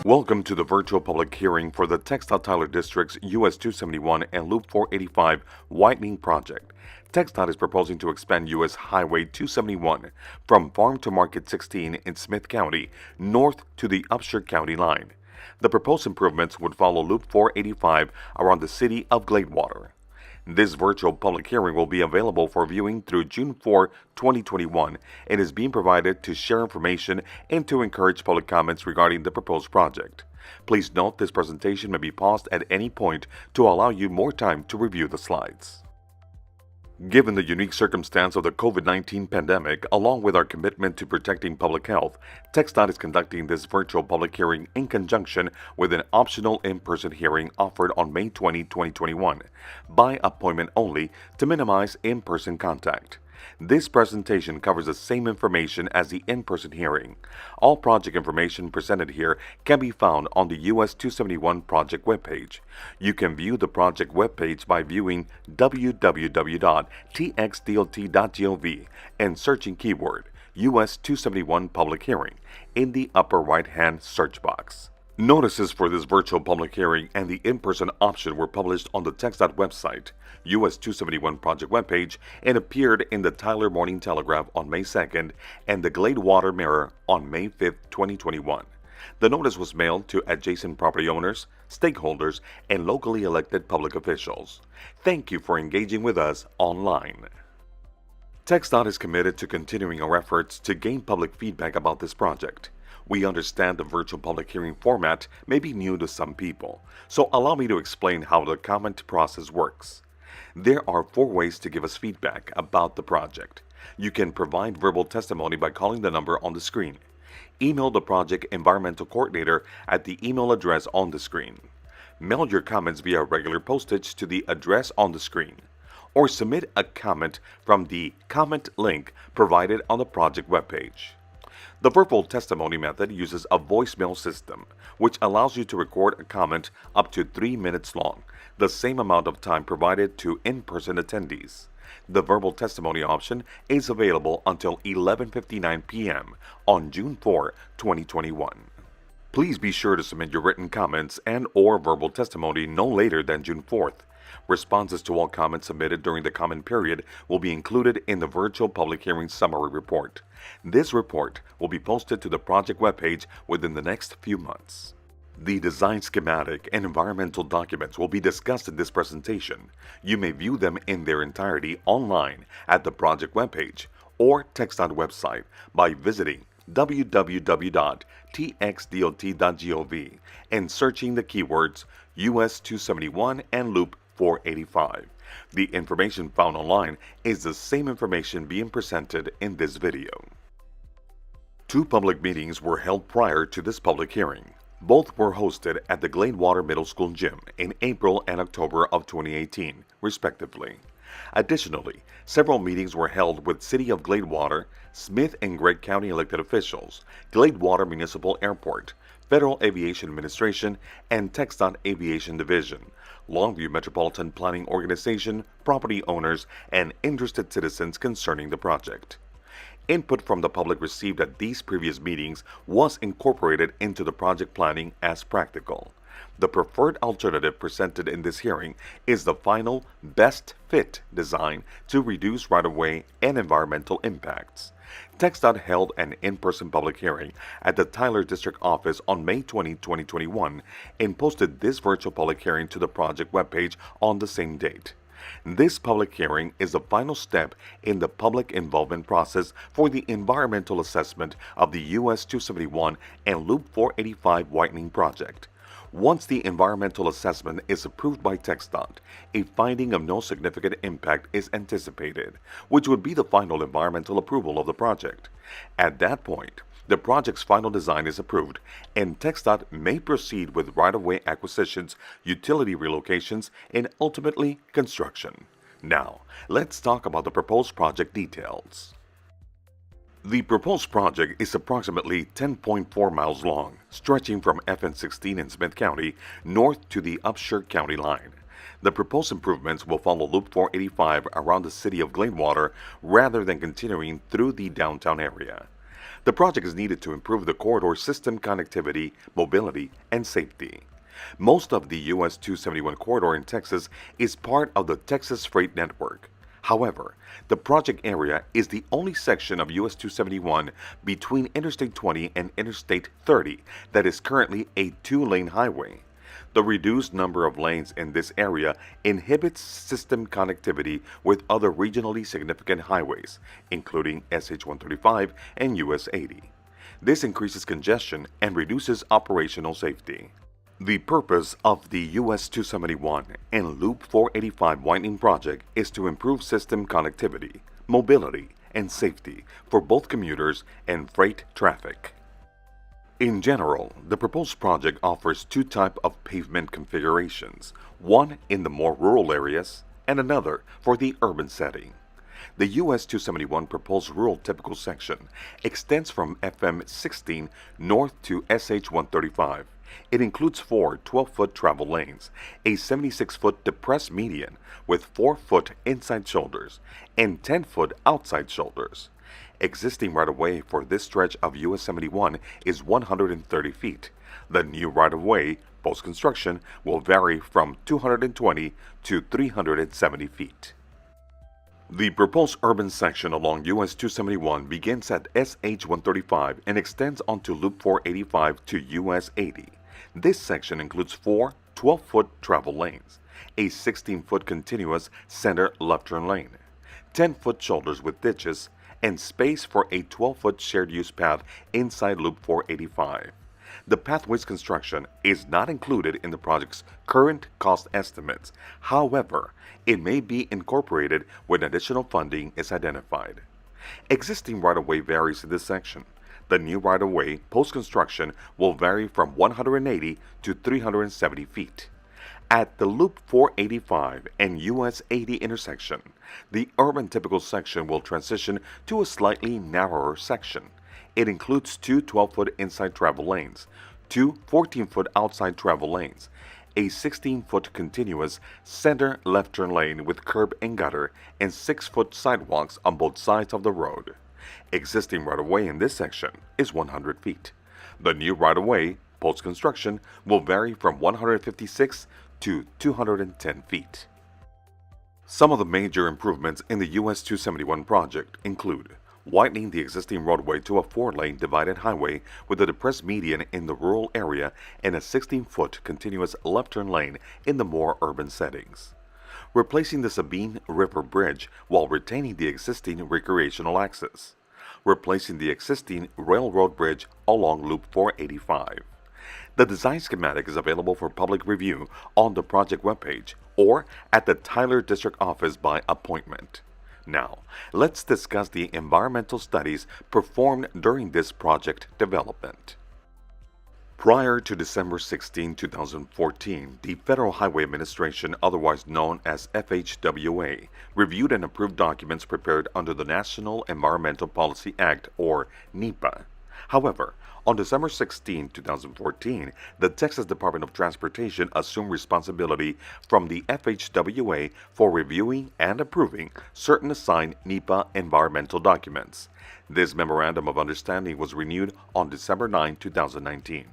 Welcome to the virtual public hearing for the TxDOT Tyler District's US 271 and Loop 485 Whitening project. TxDOT is proposing to expand US Highway 271 from Farm to Market 16 in Smith County north to the Upshur County line. The proposed improvements would follow Loop 485 around the city of Gladewater. This virtual public hearing will be available for viewing through June 4, 2021, and is being provided to share information and to encourage public comments regarding the proposed project. Please note this presentation may be paused at any point to allow you more time to review the slides. Given the unique circumstance of the COVID-19 pandemic, along with our commitment to protecting public health, TxDOT is conducting this virtual public hearing in conjunction with an optional in-person hearing offered on May 20, 2021, by appointment only to minimize in-person contact. This presentation covers the same information as the in-person hearing. All project information presented here can be found on the US 271 project webpage. You can view the project webpage by viewing www.TxDOT.gov and searching keyword US 271 Public Hearing in the upper right-hand search box. Notices for this virtual public hearing and the in-person option were published on the TxDOT website, US 271 project webpage, and appeared in the Tyler Morning Telegraph on May 2nd and the Gladewater Mirror on May 5th, 2021. The notice was mailed to adjacent property owners, stakeholders, and locally elected public officials. Thank you for engaging with us online. TxDOT is committed to continuing our efforts to gain public feedback about this project. We understand the virtual public hearing format may be new to some people, so allow me to explain how the comment process works. There are 4 ways to give us feedback about the project. You can provide verbal testimony by calling the number on the screen. Email the project environmental coordinator at the email address on the screen. Mail your comments via regular postage to the address on the screen. Or submit a comment from the comment link provided on the project webpage. The verbal testimony method uses a voicemail system, which allows you to record a comment up to 3 minutes long, the same amount of time provided to in-person attendees. The verbal testimony option is available until 11:59 p.m. on June 4, 2021. Please be sure to submit your written comments and/or verbal testimony no later than June 4th. Responses to all comments submitted during the comment period will be included in the virtual public hearing summary report. This report will be posted to the project webpage within the next few months. The design schematic and environmental documents will be discussed in this presentation. You may view them in their entirety online at the project webpage or TxDOT website by visiting www.TxDOT.gov and searching the keywords US 271 and Loop 485. The information found online is the same information being presented in this video. 2 public meetings were held prior to this public hearing. Both were hosted at the Gladewater Middle School gym in April and October of 2018, respectively. Additionally, several meetings were held with City of Gladewater, Smith and Gregg County elected officials, Gladewater Municipal Airport, Federal Aviation Administration, and TxDOT Aviation Division, Longview Metropolitan Planning Organization, property owners, and interested citizens concerning the project. Input from the public received at these previous meetings was incorporated into the project planning as practical. The preferred alternative presented in this hearing is the final best fit design to reduce right-of-way and environmental impacts. TxDOT held an in-person public hearing at the Tyler District Office on May 20, 2021 and posted this virtual public hearing to the project webpage on the same date. This public hearing is the final step in the public involvement process for the environmental assessment of the US 271 and Loop 485 Whitening project. Once the environmental assessment is approved by TxDOT, a finding of no significant impact is anticipated, which would be the final environmental approval of the project. At that point, the project's final design is approved, and TxDOT may proceed with right-of-way acquisitions, utility relocations, and ultimately construction. Now, let's talk about the proposed project details. The proposed project is approximately 10.4 miles long, stretching from FN 16 in Smith County north to the Upshur County line. The proposed improvements will follow Loop 485 around the city of Gladewater rather than continuing through the downtown area. The project is needed to improve the corridor system connectivity, mobility, and safety. Most of the US 271 corridor in Texas is part of the Texas Freight Network. However, the project area is the only section of US 271 between Interstate 20 and Interstate 30 that is currently a two-lane highway. The reduced number of lanes in this area inhibits system connectivity with other regionally significant highways, including SH 135 and US 80. This increases congestion and reduces operational safety. The purpose of the US 271 and Loop 485 widening project is to improve system connectivity, mobility, and safety for both commuters and freight traffic. In general, the proposed project offers two types of pavement configurations, one in the more rural areas and another for the urban setting. The US 271 proposed rural typical section extends from FM 16 north to SH 135. It includes four 12-foot travel lanes, a 76-foot depressed median with 4-foot inside shoulders and 10-foot outside shoulders. Existing right-of-way for this stretch of US 71 is 130 feet. The new right-of-way, post-construction, will vary from 220 to 370 feet. The proposed urban section along US 271 begins at SH 135 and extends onto Loop 485 to US 80. This section includes four 12-foot travel lanes, a 16-foot continuous center left turn lane, 10-foot shoulders with ditches, and space for a 12-foot shared-use path inside Loop 485. The pathway's construction is not included in the project's current cost estimates. However, it may be incorporated when additional funding is identified. Existing right-of-way varies in this section. The new right-of-way post-construction will vary from 180 to 370 feet. At the Loop 485 and US 80 intersection, the urban typical section will transition to a slightly narrower section. It includes two 12-foot inside travel lanes, two 14-foot outside travel lanes, a 16-foot continuous center left turn lane with curb and gutter, and 6-foot sidewalks on both sides of the road. Existing right-of-way in this section is 100 feet. The new right-of-way, post-construction, will vary from 156 to 210 feet. Some of the major improvements in the US 271 project include widening the existing roadway to a 4-lane divided highway with a depressed median in the rural area and a 16-foot continuous left turn lane in the more urban settings. Replacing the Sabine River Bridge while retaining the existing recreational access. Replacing the existing railroad bridge along Loop 485. The design schematic is available for public review on the project webpage or at the Tyler District Office by appointment. Now, let's discuss the environmental studies performed during this project development. Prior to December 16, 2014, the Federal Highway Administration, otherwise known as FHWA, reviewed and approved documents prepared under the National Environmental Policy Act, or NEPA. However, on December 16, 2014, the Texas Department of Transportation assumed responsibility from the FHWA for reviewing and approving certain assigned NEPA environmental documents. This Memorandum of Understanding was renewed on December 9, 2019.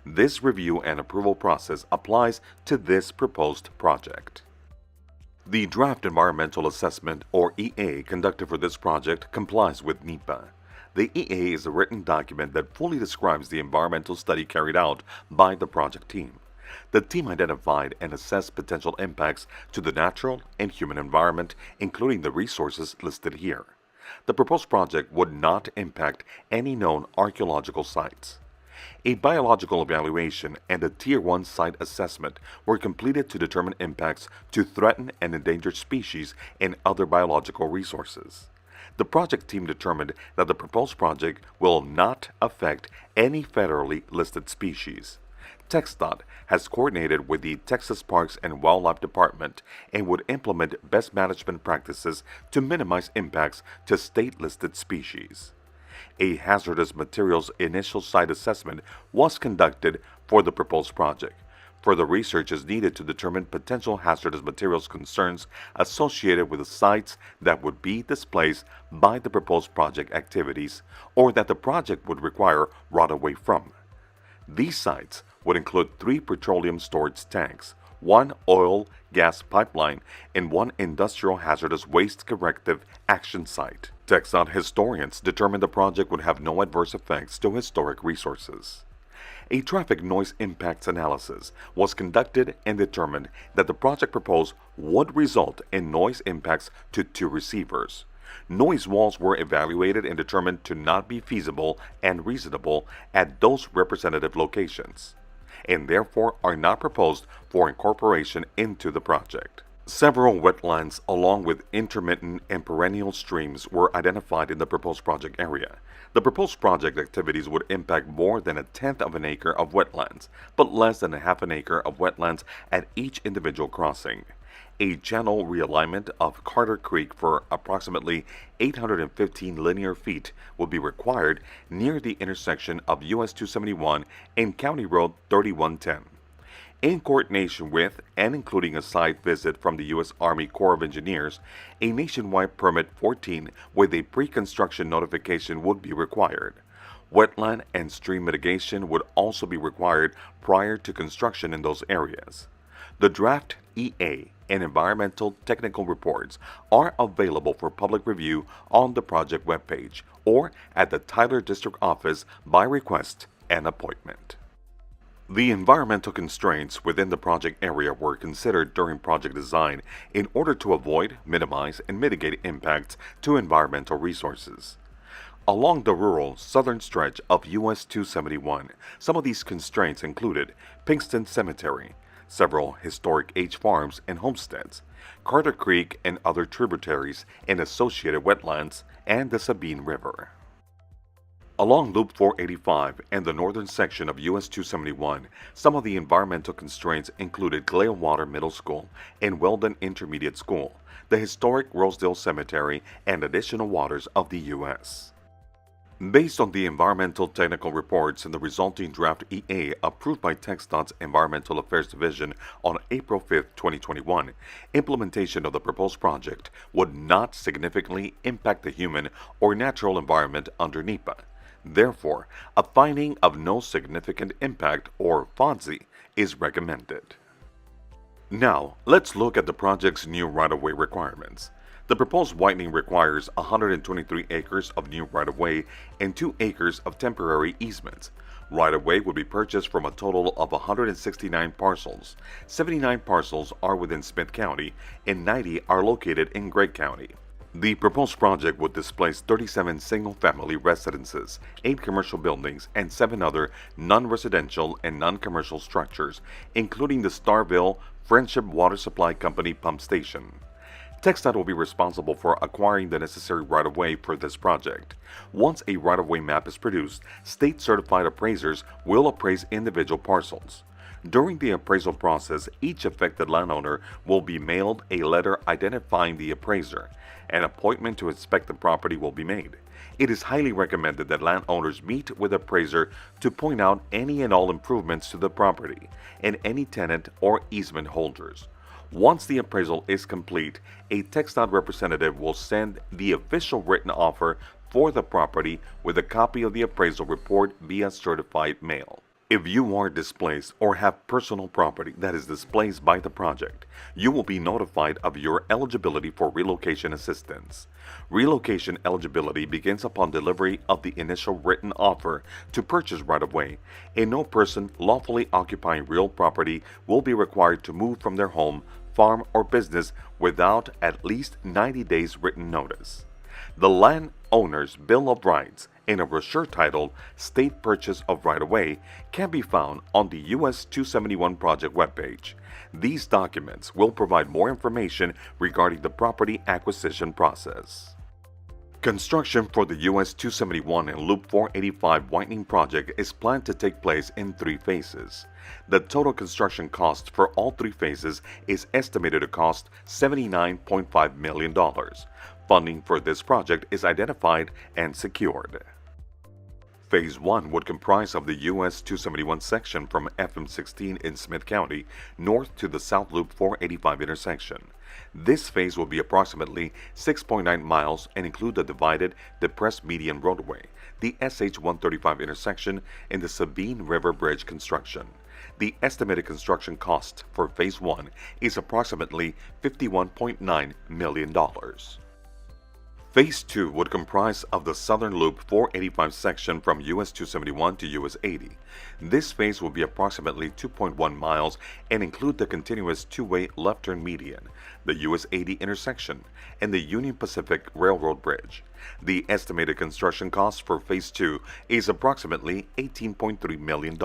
This review and approval process applies to this proposed project. The Draft Environmental Assessment, or EA, conducted for this project complies with NEPA. The EA is a written document that fully describes the environmental study carried out by the project team. The team identified and assessed potential impacts to the natural and human environment, including the resources listed here. The proposed project would not impact any known archaeological sites. A biological evaluation and a Tier 1 site assessment were completed to determine impacts to threatened and endangered species and other biological resources. The project team determined that the proposed project will not affect any federally listed species. TxDOT has coordinated with the Texas Parks and Wildlife Department and would implement best management practices to minimize impacts to state-listed species. A hazardous materials initial site assessment was conducted for the proposed project. Further research is needed to determine potential hazardous materials concerns associated with the sites that would be displaced by the proposed project activities or that the project would require right-of-way from. These sites would include 3 petroleum storage tanks, 1 oil gas pipeline, and 1 industrial hazardous waste corrective action site. TxDOT historians determined the project would have no adverse effects to historic resources. A traffic noise impacts analysis was conducted and determined that the project proposed would result in noise impacts to 2 receivers. Noise walls were evaluated and determined to not be feasible and reasonable at those representative locations, and therefore are not proposed for incorporation into the project. Several wetlands along with intermittent and perennial streams were identified in the proposed project area. The proposed project activities would impact more than 1/10 of an acre of wetlands, but less than 1/2 an acre of wetlands at each individual crossing. A channel realignment of Carter Creek for approximately 815 linear feet will be required near the intersection of US 271 and County Road 3110. In coordination with and including a site visit from the U.S. Army Corps of Engineers, a nationwide permit 14 with a pre-construction notification would be required. Wetland and stream mitigation would also be required prior to construction in those areas. The draft EA and environmental technical reports are available for public review on the project webpage or at the Tyler District Office by request and appointment. The environmental constraints within the project area were considered during project design in order to avoid, minimize, and mitigate impacts to environmental resources. Along the rural southern stretch of US 271, some of these constraints included Pinkston Cemetery, several historic H farms and homesteads, Carter Creek and other tributaries and associated wetlands, and the Sabine River. Along Loop 485 and the northern section of US 271, some of the environmental constraints included Gladewater Middle School and Weldon Intermediate School, the historic Rosedale Cemetery, and additional waters of the U.S. Based on the environmental technical reports and the resulting draft EA approved by TxDOT's Environmental Affairs Division on April 5, 2021, implementation of the proposed project would not significantly impact the human or natural environment under NEPA. Therefore, a finding of no significant impact, or FONSI, is recommended. Now, let's look at the project's new right-of-way requirements. The proposed widening requires 123 acres of new right-of-way and 2 acres of temporary easements. Right-of-way would be purchased from a total of 169 parcels. 79 parcels are within Smith County and 90 are located in Gregg County. The proposed project would displace 37 single-family residences, 8 commercial buildings, and 7 other non-residential and non-commercial structures, including the Starville Friendship Water Supply Company pump station. TxDOT will be responsible for acquiring the necessary right-of-way for this project. Once a right-of-way map is produced, state-certified appraisers will appraise individual parcels. During the appraisal process, each affected landowner will be mailed a letter identifying the appraiser. An appointment to inspect the property will be made. It is highly recommended that landowners meet with the appraiser to point out any and all improvements to the property and any tenant or easement holders. Once the appraisal is complete, a TxDOT representative will send the official written offer for the property with a copy of the appraisal report via certified mail. If you are displaced or have personal property that is displaced by the project, you will be notified of your eligibility for relocation assistance. Relocation eligibility begins upon delivery of the initial written offer to purchase right-of-way, and no person lawfully occupying real property will be required to move from their home, farm, or business without at least 90 days written notice. The landowner's Bill of Rights and a brochure titled State Purchase of Right-of-Way can be found on the US 271 project webpage. These documents will provide more information regarding the property acquisition process. Construction for the US 271 and Loop 485 Whitening project is planned to take place in 3 phases. The total construction cost for all 3 phases is estimated to cost $79.5 million. Funding for this project is identified and secured. Phase 1 would comprise of the US 271 section from FM16 in Smith County north to the South Loop 485 intersection. This phase will be approximately 6.9 miles and include the divided depressed median roadway, the SH-135 intersection, and the Sabine River Bridge construction. The estimated construction cost for Phase 1 is approximately $51.9 million. Phase 2 would comprise of the Southern Loop 485 section from US 271 to US 80. This phase will be approximately 2.1 miles and include the continuous two-way left-turn median, the US 80 intersection, and the Union Pacific Railroad Bridge. The estimated construction cost for Phase 2 is approximately $18.3 million.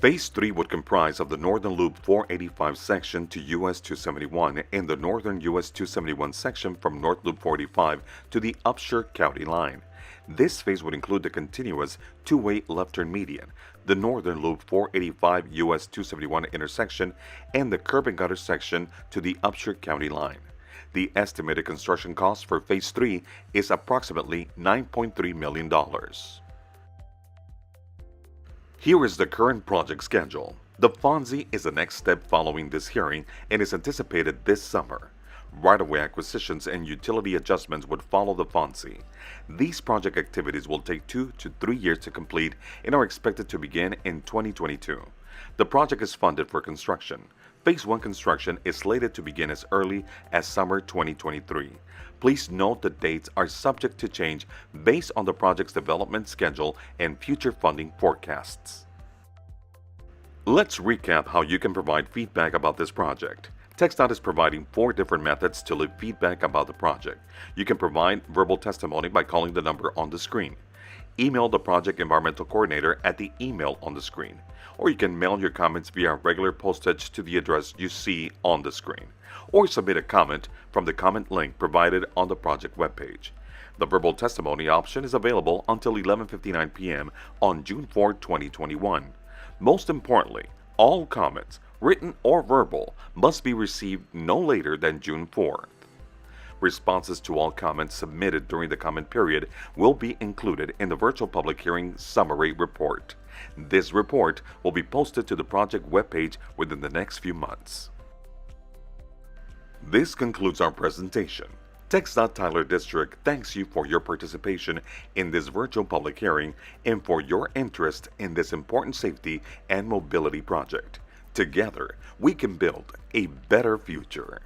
Phase 3 would comprise of the Northern Loop 485 section to US 271 and the Northern US 271 section from North Loop 485 to the Upshur County line. This phase would include the continuous two-way left-turn median, the Northern Loop 485 US 271 intersection, and the curb and gutter section to the Upshur County line. The estimated construction cost for Phase 3 is approximately $9.3 million. Here is the current project schedule. The FONSI is the next step following this hearing and is anticipated this summer. Right-of-way acquisitions and utility adjustments would follow the FONSI. These project activities will take 2 to 3 years to complete and are expected to begin in 2022. The project is funded for construction. Phase 1 construction is slated to begin as early as summer 2023. Please note the dates are subject to change based on the project's development schedule and future funding forecasts. Let's recap how you can provide feedback about this project. TxDOT is providing 4 different methods to leave feedback about the project. You can provide verbal testimony by calling the number on the screen. Email the project environmental coordinator at the email on the screen, or you can mail your comments via regular postage to the address you see on the screen, or submit a comment from the comment link provided on the project webpage. The verbal testimony option is available until 11:59 p.m. on June 4, 2021. Most importantly, all comments, written or verbal, must be received no later than June 4th. Responses to all comments submitted during the comment period will be included in the virtual public hearing summary report. This report will be posted to the project webpage within the next few months. This concludes our presentation. TxDOT Tyler District thanks you for your participation in this virtual public hearing and for your interest in this important safety and mobility project. Together, we can build a better future.